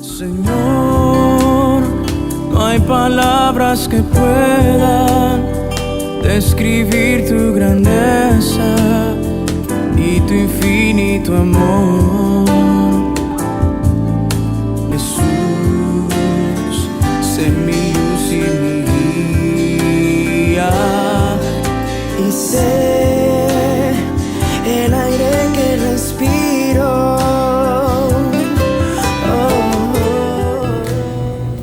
Señor, no hay palabras que puedan describir tu grandeza y tu infinito amor. Jesús, sé mi luz y mi guía, y sé el aire que respiro.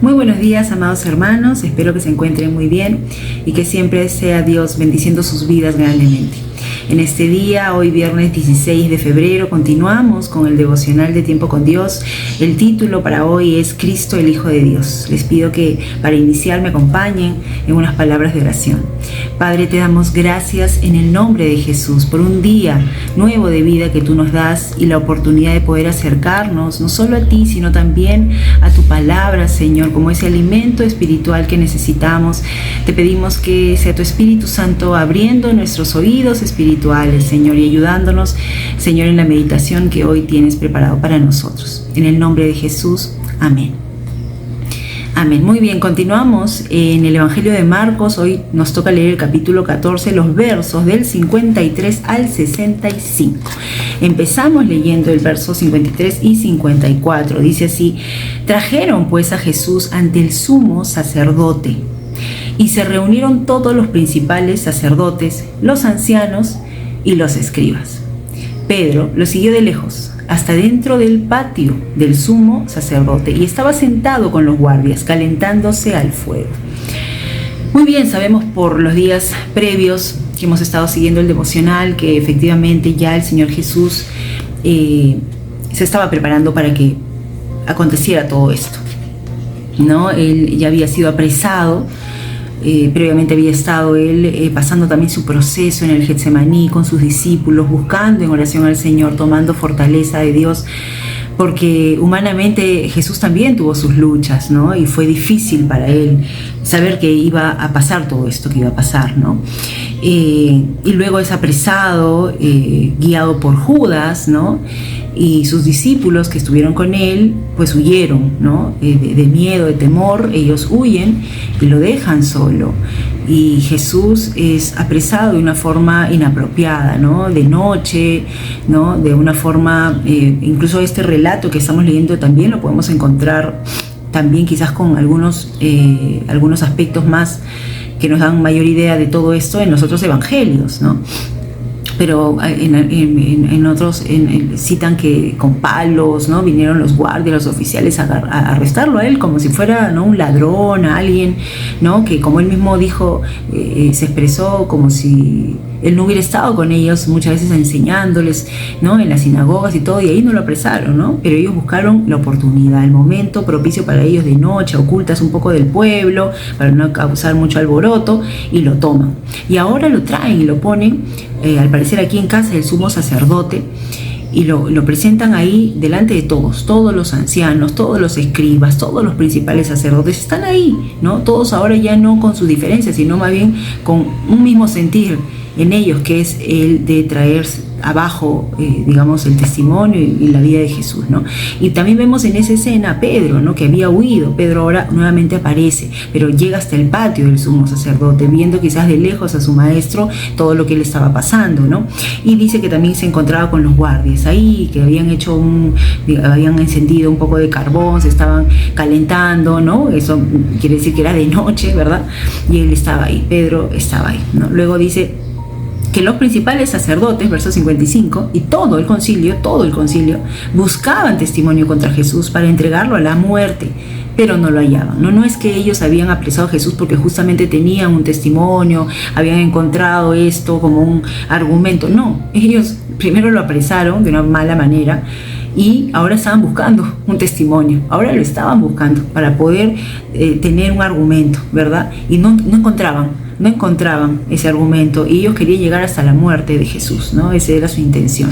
Muy buenos días, amados hermanos, espero que se encuentren muy bien y que siempre sea Dios bendiciendo sus vidas grandemente. En este día, hoy viernes 16 de febrero, continuamos con el devocional de Tiempo con Dios. El título para hoy es Cristo, el Hijo de Dios. Les pido que para iniciar me acompañen en unas palabras de oración. Padre, te damos gracias en el nombre de Jesús por un día nuevo de vida que tú nos das y la oportunidad de poder acercarnos no solo a ti, sino también a tu palabra, Señor, como ese alimento espiritual que necesitamos. Te pedimos que sea tu Espíritu Santo abriendo nuestros oídos espirituales, Señor, y ayudándonos, Señor, en la meditación que hoy tienes preparado para nosotros. En el nombre de Jesús, amén. Amén. Muy bien, continuamos en el Evangelio de Marcos. Hoy nos toca leer el capítulo 14, los versos del 53 al 65. Empezamos leyendo el verso 53 y 54. Dice así: trajeron pues a Jesús ante el sumo sacerdote, y se reunieron todos los principales sacerdotes, los ancianos y los escribas. Pedro lo siguió de lejos, hasta dentro del patio del sumo sacerdote, y estaba sentado con los guardias, calentándose al fuego. Muy bien, sabemos por los días previos que hemos estado siguiendo el devocional que efectivamente ya el Señor Jesús se estaba preparando para que aconteciera todo esto, ¿no? Él ya había sido apresado. Previamente había estado él pasando también su proceso en el Getsemaní con sus discípulos, buscando en oración al Señor, tomando fortaleza de Dios, porque humanamente Jesús también tuvo sus luchas, ¿no? Y fue difícil para él saber que iba a pasar todo esto que iba a pasar, ¿no? Y luego es apresado, guiado por Judas, ¿no? Y sus discípulos que estuvieron con él, pues huyeron, ¿no? De miedo, de temor, ellos huyen y lo dejan solo. Y Jesús es apresado de una forma inapropiada, ¿no? De noche, ¿no? De una forma, incluso este relato que estamos leyendo también lo podemos encontrar también quizás con algunos aspectos más que nos dan mayor idea de todo esto en los otros evangelios, ¿no? Pero en otros citan que con palos, ¿no? Vinieron los guardias, los oficiales a arrestarlo a él como si fuera, ¿no? Un ladrón, a alguien, ¿no? Que como él mismo dijo, se expresó como si él no hubiera estado con ellos muchas veces enseñándoles, ¿no? En las sinagogas y todo, y ahí no lo apresaron, ¿no? Pero ellos buscaron la oportunidad, el momento propicio para ellos de noche, ocultas un poco del pueblo, para no causar mucho alboroto, y lo toman. Y ahora lo traen y lo ponen, al parecer aquí en casa del sumo sacerdote, y lo presentan ahí delante de todos los ancianos, todos los escribas, todos los principales sacerdotes están ahí, ¿no? Todos ahora ya no con sus diferencias, sino más bien con un mismo sentir en ellos, que es el de traer abajo, digamos, el testimonio y la vida de Jesús, ¿no? Y también vemos en esa escena a Pedro, ¿no? Que había huido. Pedro ahora nuevamente aparece, pero llega hasta el patio del sumo sacerdote, viendo quizás de lejos a su maestro todo lo que le estaba pasando, ¿no? Y dice que también se encontraba con los guardias ahí, que habían habían encendido un poco de carbón, se estaban calentando, ¿no? Eso quiere decir que era de noche, ¿verdad? Y él estaba ahí, Pedro estaba ahí, ¿no? Luego dice que los principales sacerdotes, verso 55, y todo el concilio, buscaban testimonio contra Jesús para entregarlo a la muerte, pero no lo hallaban. No es que ellos habían apresado a Jesús porque justamente tenían un testimonio, habían encontrado esto como un argumento. No, ellos primero lo apresaron de una mala manera y ahora estaban buscando un testimonio, ahora lo estaban buscando para poder tener un argumento, ¿verdad? Y no encontraban ese argumento y ellos querían llegar hasta la muerte de Jesús, ¿no? Esa era su intención.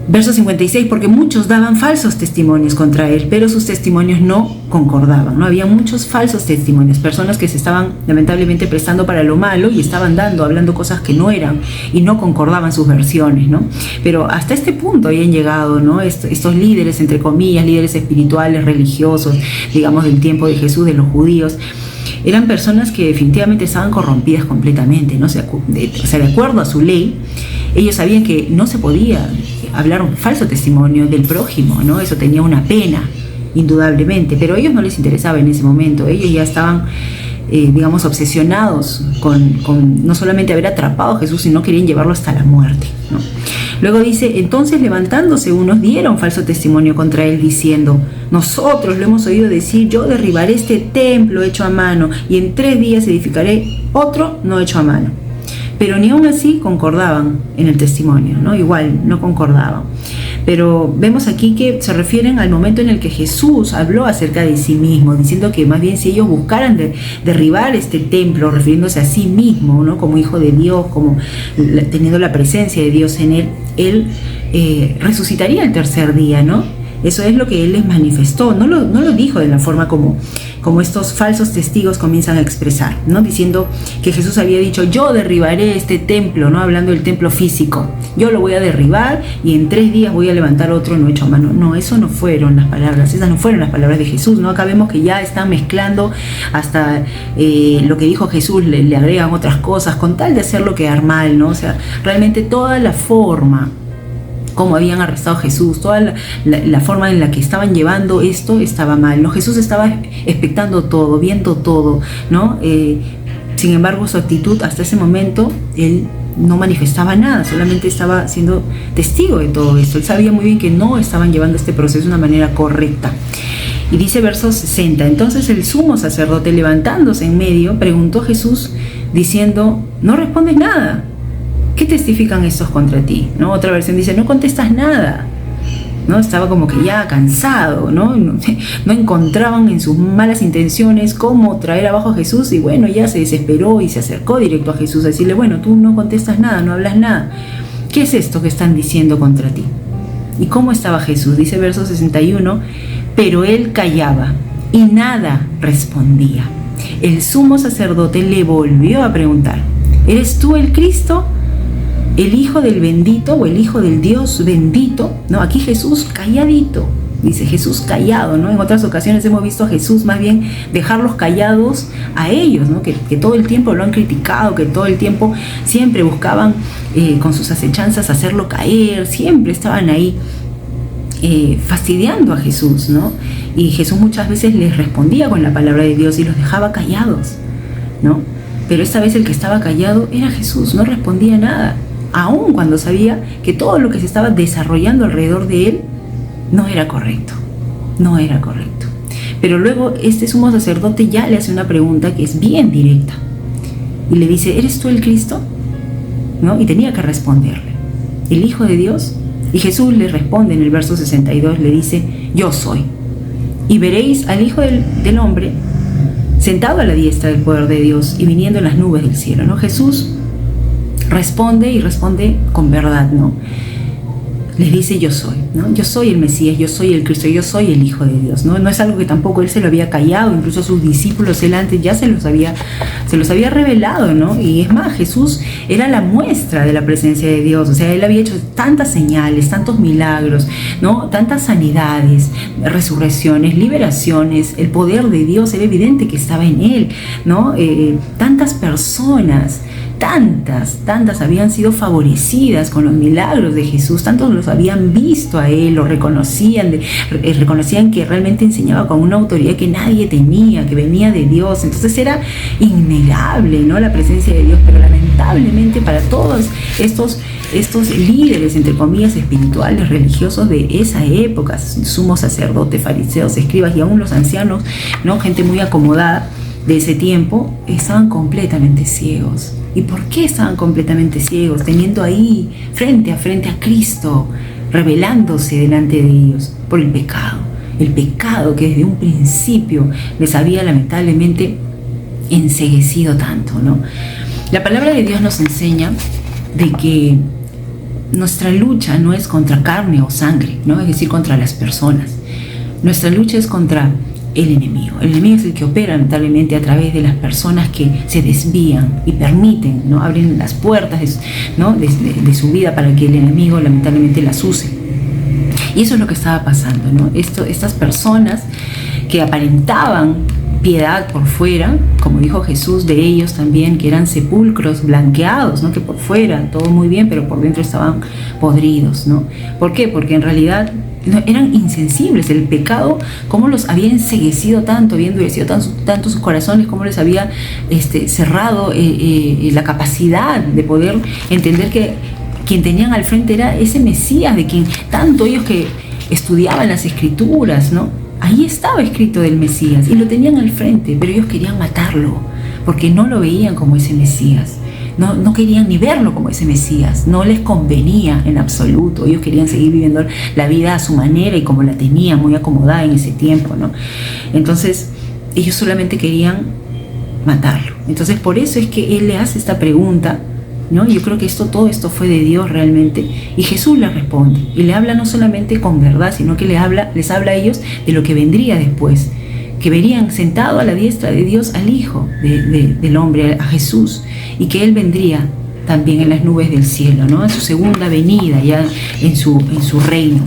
Verso 56, porque muchos daban falsos testimonios contra él, pero sus testimonios no concordaban, ¿no? Había muchos falsos testimonios, personas que se estaban lamentablemente prestando para lo malo y estaban hablando cosas que no eran y no concordaban sus versiones, ¿no? Pero hasta este punto habían llegado, ¿no? Estos líderes, entre comillas, líderes espirituales, religiosos, digamos del tiempo de Jesús, de los judíos, eran personas que definitivamente estaban corrompidas completamente, ¿no? O sea, de acuerdo a su ley, ellos sabían que no se podía hablar un falso testimonio del prójimo, ¿no? Eso tenía una pena, indudablemente, pero a ellos no les interesaba en ese momento. Ellos ya estaban, digamos, obsesionados con no solamente haber atrapado a Jesús, sino querían llevarlo hasta la muerte, ¿no? Luego dice, entonces levantándose unos dieron falso testimonio contra él diciendo, nosotros lo hemos oído decir, yo derribaré este templo hecho a mano y en 3 días edificaré otro no hecho a mano. Pero ni aún así concordaban en el testimonio, ¿no? Igual, no concordaban. Pero vemos aquí que se refieren al momento en el que Jesús habló acerca de sí mismo, diciendo que más bien si ellos buscaran derribar este templo, refiriéndose a sí mismo, ¿no? Como hijo de Dios, como teniendo la presencia de Dios en él resucitaría el 3er día, ¿no? Eso es lo que él les manifestó, no lo dijo de la forma como estos falsos testigos comienzan a expresar, ¿no? Diciendo que Jesús había dicho, yo derribaré este templo, ¿no? Hablando del templo físico, yo lo voy a derribar y en 3 días voy a levantar otro no hecho a mano. No, eso no fueron las palabras, esas no fueron las palabras de Jesús, ¿no? Acá vemos que ya están mezclando hasta lo que dijo Jesús, le agregan otras cosas con tal de hacerlo quedar mal, ¿no? O sea, realmente toda la forma cómo habían arrestado a Jesús, toda la forma en la que estaban llevando esto estaba mal, ¿no? Jesús estaba expectando todo, viendo todo, ¿no? Sin embargo, su actitud hasta ese momento, él no manifestaba nada, solamente estaba siendo testigo de todo esto. Él sabía muy bien que no estaban llevando este proceso de una manera correcta. Y dice verso 60, entonces el sumo sacerdote, levantándose en medio, preguntó a Jesús diciendo, ¿no respondes nada? ¿Qué testifican estos contra ti? ¿No? Otra versión dice, no contestas nada, ¿no? Estaba como que ya cansado, ¿no? No encontraban en sus malas intenciones cómo traer abajo a Jesús y bueno, ya se desesperó y se acercó directo a Jesús a decirle, bueno, tú no contestas nada, no hablas nada. ¿Qué es esto que están diciendo contra ti? ¿Y cómo estaba Jesús? Dice verso 61, pero él callaba y nada respondía. El sumo sacerdote le volvió a preguntar, ¿eres tú el Cristo? ¿El hijo del bendito o el hijo del Dios bendito? No, aquí Jesús calladito, dice Jesús callado, ¿no? En otras ocasiones hemos visto a Jesús más bien dejarlos callados a ellos, ¿no? Que todo el tiempo lo han criticado, que todo el tiempo siempre buscaban con sus acechanzas hacerlo caer, siempre estaban ahí fastidiando a Jesús, ¿no? Y Jesús muchas veces les respondía con la palabra de Dios y los dejaba callados, ¿no? Pero esta vez el que estaba callado era Jesús, no respondía nada, aun cuando sabía que todo lo que se estaba desarrollando alrededor de él no era correcto, no era correcto. Pero luego este sumo sacerdote ya le hace una pregunta que es bien directa y le dice, ¿eres tú el Cristo? ¿No? Y tenía que responderle, ¿el Hijo de Dios? Y Jesús le responde en el verso 62, le dice, yo soy. Y veréis al Hijo del Hombre sentado a la diestra del poder de Dios y viniendo en las nubes del cielo, ¿no? Jesús responde y responde con verdad, ¿no? Les dice yo soy, ¿no? Yo soy el Mesías, yo soy el Cristo, yo soy el Hijo de Dios, ¿no? No es algo que tampoco él se lo había callado, incluso a sus discípulos él antes ya se los había revelado, ¿no? Y es más, Jesús era la muestra de la presencia de Dios, o sea, él había hecho tantas señales, tantos milagros, ¿no? Tantas sanidades, resurrecciones, liberaciones, el poder de Dios era evidente que estaba en él, ¿no? Tantas personas, tantas habían sido favorecidas con los milagros de Jesús, tantos los habían visto a él, lo reconocían, reconocían que realmente enseñaba con una autoridad que nadie tenía, que venía de Dios. Entonces era innegable, ¿no? La presencia de Dios, pero lamentablemente para todos estos líderes, entre comillas, espirituales, religiosos de esa época, sumos sacerdotes, fariseos, escribas y aún los ancianos, ¿no? Gente muy acomodada de ese tiempo, estaban completamente ciegos. ¿Y por qué estaban completamente ciegos? Teniendo ahí frente a Cristo, revelándose delante de ellos por el pecado que desde un principio les había lamentablemente enceguecido tanto, ¿no? La palabra de Dios nos enseña de que nuestra lucha no es contra carne o sangre, ¿no? Es decir, contra las personas. Nuestra lucha es contra el enemigo. El enemigo es el que opera lamentablemente a través de las personas que se desvían y permiten, ¿no? Abren las puertas de su vida para que el enemigo lamentablemente las use. Y eso es lo que estaba pasando, ¿no? Estas personas que aparentaban piedad por fuera, como dijo Jesús de ellos también, que eran sepulcros blanqueados, ¿no? Que por fuera todo muy bien, pero por dentro estaban podridos, ¿no? ¿Por qué? Porque en realidad eran insensibles. El pecado, cómo los había enceguecido tanto, había endurecido tanto sus corazones, cómo les había cerrado la capacidad de poder entender que quien tenían al frente era ese Mesías, de quien tanto ellos que estudiaban las Escrituras, ¿no? Ahí estaba escrito del Mesías y lo tenían al frente, pero ellos querían matarlo porque no lo veían como ese Mesías. No querían ni verlo como ese Mesías, no les convenía en absoluto. Ellos querían seguir viviendo la vida a su manera y como la tenían, muy acomodada en ese tiempo, ¿no? Entonces ellos solamente querían matarlo. Entonces por eso es que él le hace esta pregunta, ¿no? Yo creo que todo esto fue de Dios realmente, y Jesús le responde y le habla no solamente con verdad, sino que les habla a ellos de lo que vendría después, que verían sentado a la diestra de Dios al Hijo del hombre, a Jesús, y que Él vendría también en las nubes del cielo, ¿no? En su segunda venida, ya en su reino.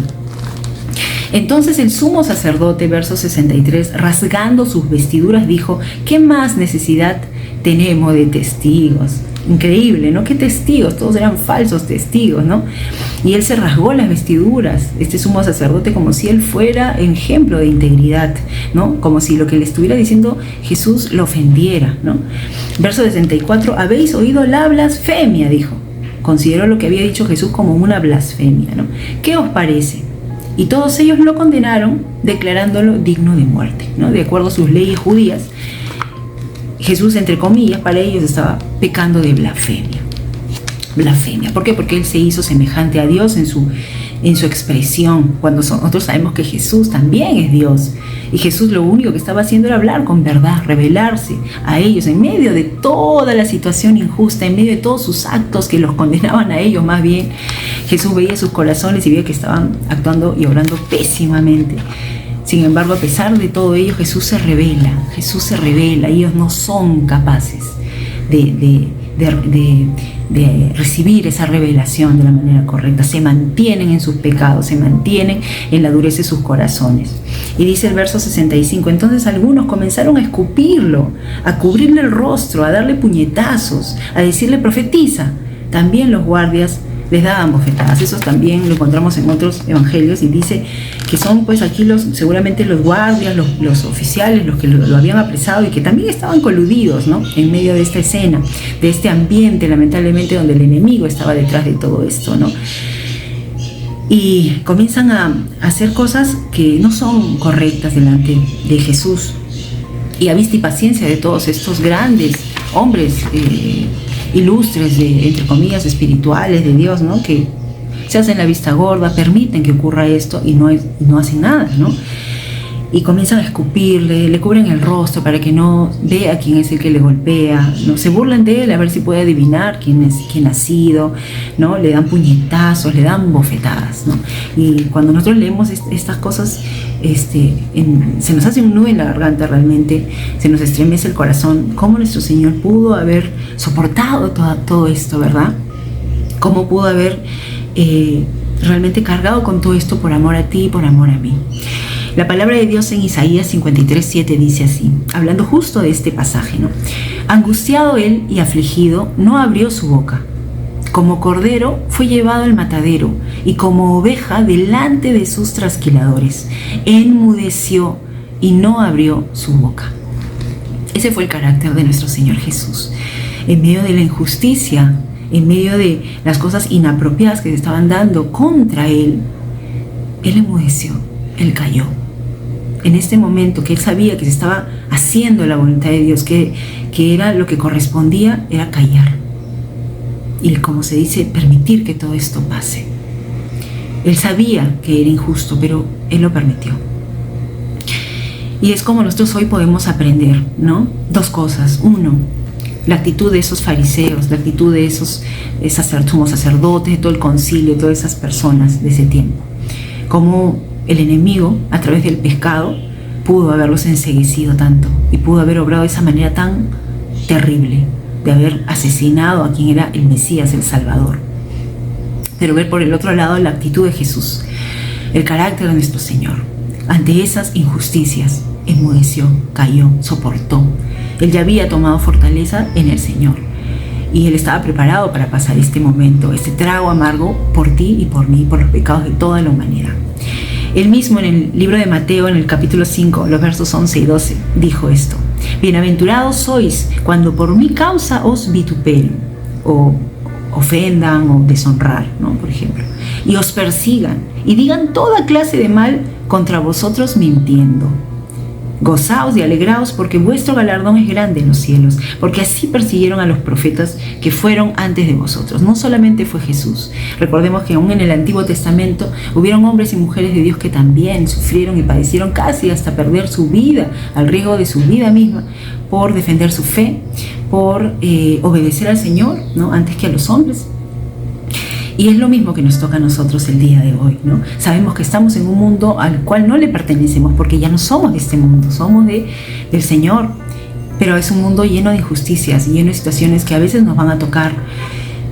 Entonces el sumo sacerdote, verso 63, rasgando sus vestiduras, dijo: ¿qué más necesidad tenemos de testigos? Increíble, ¿no? ¿Qué testigos? Todos eran falsos testigos, ¿no? Y él se rasgó las vestiduras, este sumo sacerdote, como si él fuera ejemplo de integridad, ¿no? Como si lo que le estuviera diciendo Jesús lo ofendiera, ¿no? Verso 64, habéis oído la blasfemia, dijo. Consideró lo que había dicho Jesús como una blasfemia, ¿no? ¿Qué os parece? Y todos ellos lo condenaron, declarándolo digno de muerte, ¿no? De acuerdo a sus leyes judías, Jesús, entre comillas, para ellos estaba pecando de blasfemia. Blasfemia. ¿Por qué? Porque Él se hizo semejante a Dios en su expresión, cuando nosotros sabemos que Jesús también es Dios. Y Jesús lo único que estaba haciendo era hablar con verdad, revelarse a ellos en medio de toda la situación injusta, en medio de todos sus actos que los condenaban a ellos más bien. Jesús veía sus corazones y veía que estaban actuando y obrando pésimamente. Sin embargo, a pesar de todo ello, Jesús se revela, ellos no son capaces de recibir esa revelación de la manera correcta, se mantienen en sus pecados, se mantienen en la dureza de sus corazones. Y dice el verso 65, entonces algunos comenzaron a escupirlo, a cubrirle el rostro, a darle puñetazos, a decirle profetiza. También los guardias les daban bofetadas. Eso también lo encontramos en otros evangelios y dice que son pues aquí seguramente los guardias, los oficiales, los que lo habían apresado y que también estaban coludidos, ¿no? En medio de esta escena, de este ambiente lamentablemente donde el enemigo estaba detrás de todo esto, ¿no? Y comienzan a hacer cosas que no son correctas delante de Jesús. Y a vista y paciencia de todos estos grandes hombres ilustres, entre comillas, espirituales de Dios, ¿no? Que se hacen la vista gorda, permiten que ocurra esto y no hacen nada, ¿no? Y comienzan a escupirle, le cubren el rostro para que no vea quién es el que le golpea, ¿no? Se burlan de él a ver si puede adivinar quién ha sido, ¿no? Le dan puñetazos, le dan bofetadas, ¿no? Y cuando nosotros leemos estas cosas, se nos hace un nudo en la garganta realmente, se nos estremece el corazón. ¿Cómo nuestro Señor pudo haber soportado todo esto, verdad? ¿Cómo pudo haber realmente cargado con todo esto por amor a ti y por amor a mí? La palabra de Dios en Isaías 53:7 dice así, hablando justo de este pasaje, ¿no? Angustiado él y afligido, no abrió su boca. Como cordero fue llevado al matadero y como oveja delante de sus trasquiladores. Enmudeció y no abrió su boca. Ese fue el carácter de nuestro Señor Jesús. En medio de la injusticia, en medio de las cosas inapropiadas que se estaban dando contra Él enmudeció, Él cayó. En este momento que Él sabía que se estaba haciendo la voluntad de Dios, que era lo que correspondía, era callar. Y como se dice, permitir que todo esto pase. Él sabía que era injusto, pero Él lo permitió. Y es como nosotros hoy podemos aprender, ¿no? Dos cosas. Uno, la actitud de esos fariseos, la actitud de esos sumos sacerdotes, de todo el concilio, de todas esas personas de ese tiempo. Cómo el enemigo, a través del pecado, pudo haberlos enceguecido tanto y pudo haber obrado de esa manera tan terrible, de haber asesinado a quien era el Mesías, el Salvador. Pero ver por el otro lado la actitud de Jesús, el carácter de nuestro Señor. Ante esas injusticias, enmudeció, cayó, soportó. Él ya había tomado fortaleza en el Señor y Él estaba preparado para pasar este momento, este trago amargo por ti y por mí, por los pecados de toda la humanidad. Él mismo en el libro de Mateo, en el capítulo 5, los versos 11 y 12, dijo esto: bienaventurados sois cuando por mi causa os vituperen, o ofendan o deshonrar, ¿no? Por ejemplo, y os persigan y digan toda clase de mal contra vosotros mintiendo. Gozaos y alegraos, porque vuestro galardón es grande en los cielos, porque así persiguieron a los profetas que fueron antes de vosotros. No solamente fue Jesús. Recordemos que aún en el Antiguo Testamento hubieron hombres y mujeres de Dios que también sufrieron y padecieron casi hasta perder su vida, al riesgo de su vida misma, por defender su fe, por obedecer al Señor, ¿no? Antes que a los hombres. Y es lo mismo que nos toca a nosotros el día de hoy, ¿no? Sabemos que estamos en un mundo al cual no le pertenecemos, porque ya no somos de este mundo, somos del Señor. Pero es un mundo lleno de injusticias y lleno de situaciones que a veces nos van a tocar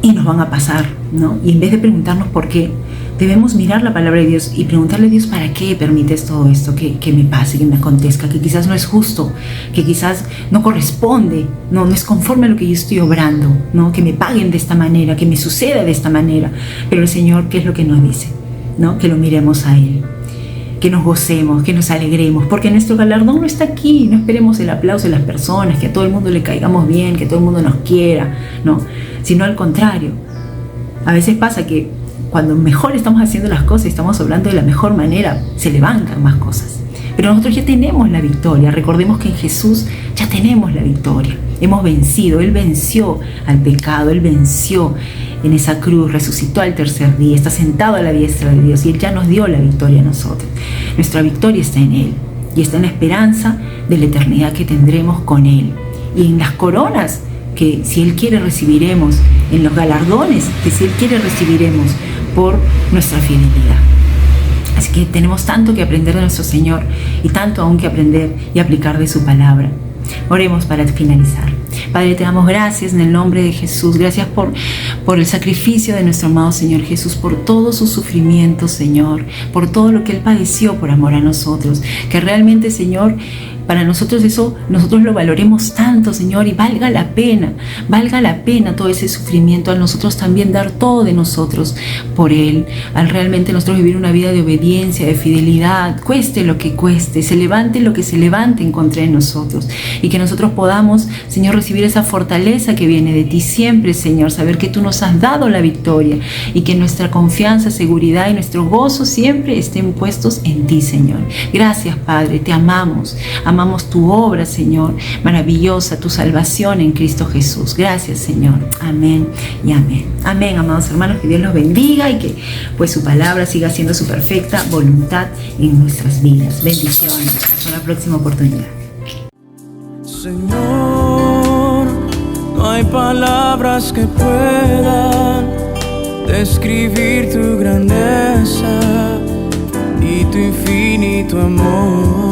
y nos van a pasar, ¿no? Y en vez de preguntarnos por qué, debemos mirar la palabra de Dios y preguntarle a Dios para qué permites todo esto que me pase, que me acontezca, que quizás no es justo, que quizás no corresponde, no es conforme a lo que yo estoy obrando, ¿no? Que me paguen de esta manera, que me suceda de esta manera. Pero el Señor, ¿qué es lo que nos dice? ¿No? Que lo miremos a Él, que nos gocemos, que nos alegremos, porque nuestro galardón no está aquí. No esperemos el aplauso de las personas, que a todo el mundo le caigamos bien, que todo el mundo nos quiera, ¿no? Sino al contrario. A veces pasa que cuando mejor estamos haciendo las cosas y estamos hablando de la mejor manera, se levantan más cosas. Pero nosotros ya tenemos la victoria. Recordemos que en Jesús ya tenemos la victoria. Hemos vencido. Él venció al pecado. Él venció en esa cruz. Resucitó al tercer día. Está sentado a la diestra de Dios. Y Él ya nos dio la victoria a nosotros. Nuestra victoria está en Él. Y está en la esperanza de la eternidad que tendremos con Él. Y en las coronas que si Él quiere recibiremos. En los galardones que si Él quiere recibiremos por nuestra fidelidad. Así que tenemos tanto que aprender de nuestro Señor y tanto aún que aprender y aplicar de su palabra. Oremos para finalizar. Padre, te damos gracias en el nombre de Jesús. Gracias por el sacrificio de nuestro amado Señor Jesús, por todos sus sufrimientos, Señor, por todo lo que Él padeció por amor a nosotros. Que realmente, Señor, para nosotros eso, nosotros lo valoremos tanto, Señor, y valga la pena todo ese sufrimiento, al nosotros también dar todo de nosotros por Él, al realmente nosotros vivir una vida de obediencia, de fidelidad, cueste lo que cueste, se levante lo que se levante en contra de nosotros, y que nosotros podamos, Señor, recibir esa fortaleza que viene de ti siempre, Señor, saber que tú nos has dado la victoria, y que nuestra confianza, seguridad y nuestro gozo siempre estén puestos en ti, Señor. Gracias, Padre, te amamos tu obra, Señor, maravillosa, tu salvación en Cristo Jesús. Gracias, Señor. Amén y amén. Amén, amados hermanos, que Dios los bendiga y que pues su palabra siga siendo su perfecta voluntad en nuestras vidas. Bendiciones. Hasta la próxima oportunidad. Señor, no hay palabras que puedan describir tu grandeza y tu infinito amor.